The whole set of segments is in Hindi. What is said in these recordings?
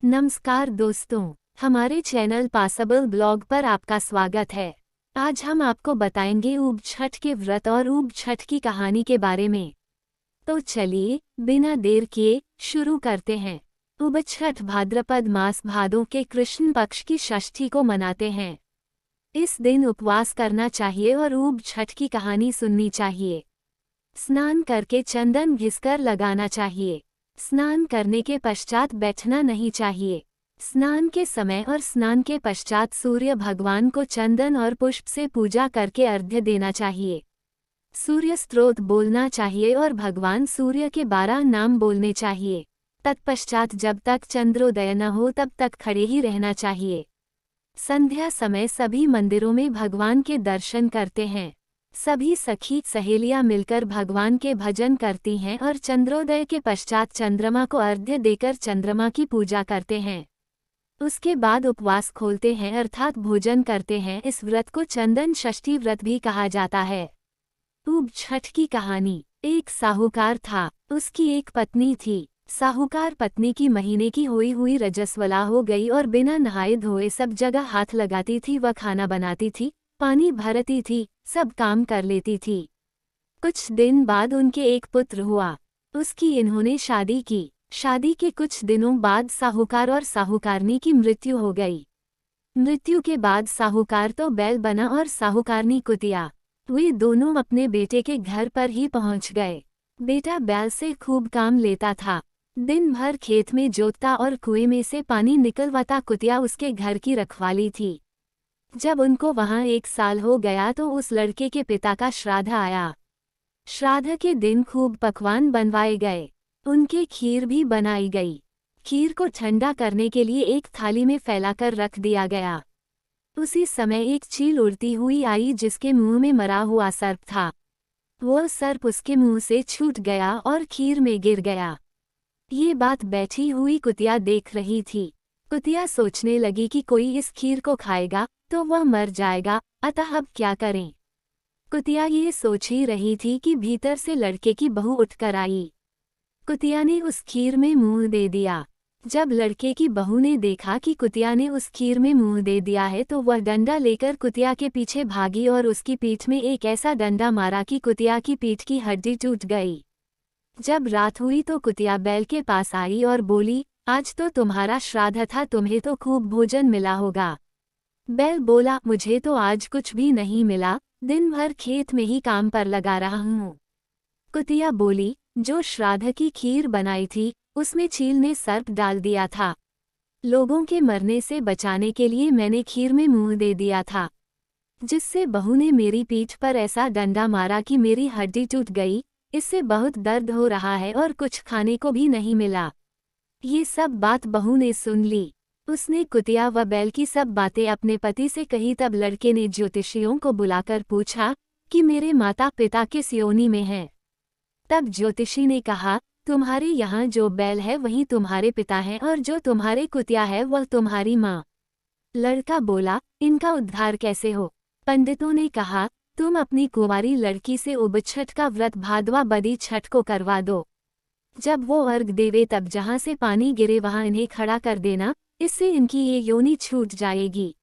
नमस्कार दोस्तों, हमारे चैनल पॉसिबल ब्लॉग पर आपका स्वागत है। आज हम आपको बताएंगे ऊब छठ के व्रत और ऊब छठ की कहानी के बारे में। तो चलिए बिना देर किए शुरू करते हैं। ऊब छठ भाद्रपद मास भादों के कृष्ण पक्ष की षष्ठी को मनाते हैं। इस दिन उपवास करना चाहिए और ऊब छठ की कहानी सुननी चाहिए। स्नान करके चंदन घिसकर लगाना चाहिए। स्नान करने के पश्चात बैठना नहीं चाहिए। स्नान के समय और स्नान के पश्चात सूर्य भगवान को चंदन और पुष्प से पूजा करके अर्घ्य देना चाहिए। सूर्य स्तोत्र बोलना चाहिए और भगवान सूर्य के 12 नाम बोलने चाहिए। तत्पश्चात जब तक चंद्रोदय न हो तब तक खड़े ही रहना चाहिए। संध्या समय सभी मंदिरों में भगवान के दर्शन करते हैं। सभी सखी सहेलियां मिलकर भगवान के भजन करती हैं और चंद्रोदय के पश्चात चंद्रमा को अर्घ्य देकर चंद्रमा की पूजा करते हैं। उसके बाद उपवास खोलते हैं अर्थात भोजन करते हैं। इस व्रत को चंदन षष्ठी व्रत भी कहा जाता है। ऊब छठ की कहानी। एक साहूकार था, उसकी एक पत्नी थी। साहूकार पत्नी की महीने की हुई रजस्वला हो गई और बिना नहाए धोए सब जगह हाथ लगाती थी। वह खाना बनाती थी, पानी भरती थी, सब काम कर लेती थी। कुछ दिन बाद उनके एक पुत्र हुआ। उसकी इन्होंने शादी की। शादी के कुछ दिनों बाद साहूकार और साहूकारनी की मृत्यु हो गई। मृत्यु के बाद साहूकार तो बैल बना और साहूकारनी कुतिया। वे दोनों अपने बेटे के घर पर ही पहुंच गए। बेटा बैल से खूब काम लेता था, दिन भर खेत में जोतता और कुएं में से पानी निकलवाता। कुतिया उसके घर की रखवाली थी। जब उनको वहां 1 साल हो गया तो उस लड़के के पिता का श्राद्ध आया। श्राद्ध के दिन खूब पकवान बनवाए गए। उनके खीर भी बनाई गई। खीर को ठंडा करने के लिए एक थाली में फैलाकर रख दिया गया। उसी समय एक चील उड़ती हुई आई जिसके मुंह में मरा हुआ सर्प था। वो सर्प उसके मुंह से छूट गया और खीर में गिर गया। ये बात बैठी हुई कुतिया देख रही थी। कुतिया सोचने लगी कि कोई इस खीर को खाएगा तो वह मर जाएगा, अतः अब क्या करें। कुतिया ये सोच ही रही थी कि भीतर से लड़के की बहू उठकर आई। कुतिया ने उस खीर में मुंह दे दिया। जब लड़के की बहू ने देखा कि कुतिया ने उस खीर में मुंह दे दिया है तो वह डंडा लेकर कुतिया के पीछे भागी और उसकी पीठ में एक ऐसा डंडा मारा कि कुतिया की पीठ की हड्डी टूट गई। जब रात हुई तो कुतिया बैल के पास आई और बोली, आज तो तुम्हारा श्राद्ध था, तुम्हें तो खूब भोजन मिला होगा। बैल बोला, मुझे तो आज कुछ भी नहीं मिला, दिन भर खेत में ही काम पर लगा रहा हूँ। कुतिया बोली, जो श्राद्ध की खीर बनाई थी उसमें चील ने सर्प डाल दिया था। लोगों के मरने से बचाने के लिए मैंने खीर में मुंह दे दिया था, जिससे बहू ने मेरी पीठ पर ऐसा डंडा मारा कि मेरी हड्डी टूट गई। इससे बहुत दर्द हो रहा है और कुछ खाने को भी नहीं मिला। ये सब बात बहू ने सुन ली। उसने कुतिया व बैल की सब बातें अपने पति से कही। तब लड़के ने ज्योतिषियों को बुलाकर पूछा कि मेरे माता पिता किस योनि में हैं। तब ज्योतिषी ने कहा, तुम्हारे यहाँ जो बैल है वही तुम्हारे पिता हैं और जो तुम्हारे कुतिया है वह तुम्हारी माँ। लड़का बोला, इनका उद्धार कैसे हो। पंडितों ने कहा, तुम अपनी कुंवारी लड़की से ऊब छठ का व्रत भादवा बदी छठ को करवा दो। जब वो अर्घ देवे तब जहाँ से पानी गिरे वहाँ इन्हें खड़ा कर देना, इससे इनकी ये योनि छूट जाएगी।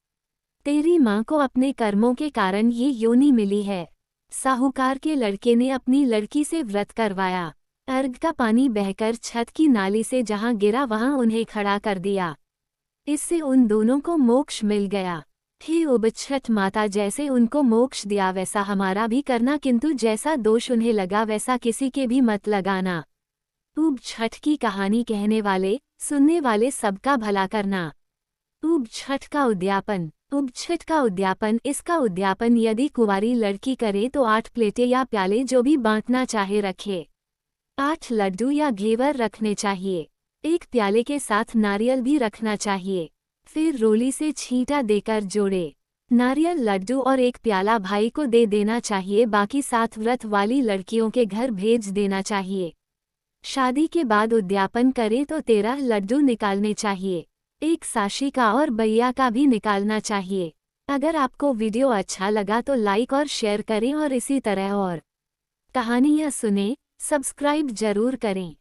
तेरी माँ को अपने कर्मों के कारण ये योनि मिली है। साहूकार के लड़के ने अपनी लड़की से व्रत करवाया। अर्घ का पानी बहकर छत की नाली से जहाँ गिरा वहाँ उन्हें खड़ा कर दिया। इससे उन दोनों को मोक्ष मिल गया। हे ऊब छठ माता, जैसे उनको मोक्ष दिया वैसा हमारा भी करना, किंतु जैसा दोष उन्हें लगा वैसा किसी के भी मत लगाना। ऊब छठ की कहानी कहने वाले सुनने वाले सबका भला करना। ऊब छठ का उद्यापन। ऊब छठ का उद्यापन। इसका उद्यापन यदि कुंवारी लड़की करे तो 8 प्लेटें या प्याले जो भी बांटना चाहे रखे। 8 लड्डू या घेवर रखने चाहिए। एक प्याले के साथ नारियल भी रखना चाहिए। फिर रोली से छींटा देकर जोड़े। नारियल, लड्डू और एक प्याला भाई को दे देना चाहिए। बाकी 7 व्रत वाली लड़कियों के घर भेज देना चाहिए। शादी के बाद उद्यापन करें तो 13 लड्डू निकालने चाहिए। एक साशी का और बैया का भी निकालना चाहिए। अगर आपको वीडियो अच्छा लगा तो लाइक और शेयर करें और इसी तरह और कहानियाँ सुनें। सब्सक्राइब जरूर करें।